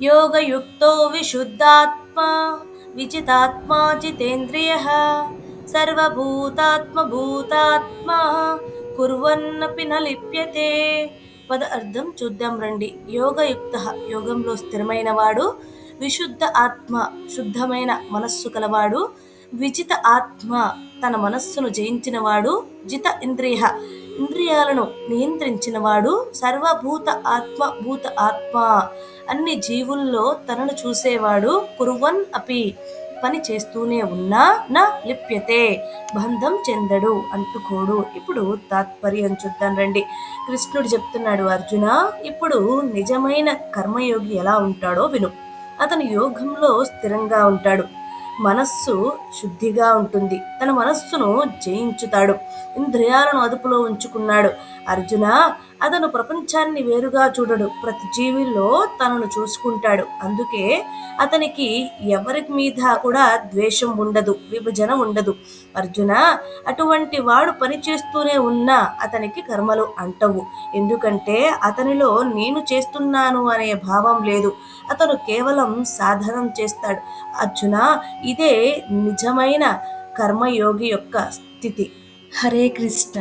యోగయుక్తో విశుద్ధాత్మా విజితాత్మా జితేంద్రియః సర్వభూతాత్మభూతాత్మా కుర్వన్నపి న లిప్యతే. పద అర్థం చూద్దాం రండి. యోగయుక్త యోగంలో స్థిరమైన వాడు, విశుద్ధ ఆత్మ శుద్ధమైన మనస్సు కలవాడు, విజిత ఆత్మ తన మనస్సును జయించినవాడు, జిత ఇంద్రియ ఇంద్రియాలను నియంత్రించినవాడు, సర్వభూత ఆత్మ భూత ఆత్మ అన్ని జీవుల్లో తనను చూసేవాడు, కుర్వన్ అపి పని చేస్తూనే ఉన్నా నా లిప్యతే బంధం చెందడు, అంటుకోడు. ఇప్పుడు తాత్పర్యం చూద్దాం రండి. కృష్ణుడు చెప్తున్నాడు, అర్జున ఇప్పుడు నిజమైన కర్మయోగి ఎలా ఉంటాడో విను. అతను యోగంలో స్థిరంగా ఉంటాడు, మనస్సు శుద్ధిగా ఉంటుంది, తన మనస్సును జయించుతాడు, ఇంద్రియాలను అదుపులో ఉంచుకున్నాడు. అర్జున అతను ప్రపంచాన్ని వేరుగా చూడడు, ప్రతి జీవిలో తనను చూసుకుంటాడు. అందుకే అతనికి ఎవరి మీద కూడా ద్వేషం ఉండదు, విభజన ఉండదు. అర్జున అటువంటి వాడు పనిచేస్తూనే ఉన్నా అతనికి కర్మలు అంటవు. ఎందుకంటే అతనిలో నేను చేస్తున్నాను అనే భావం లేదు, అతను కేవలం సాధనం చేస్తాడు. అర్జున ఇదే నిజమైన కర్మయోగి యొక్క స్థితి. హరే కృష్ణ.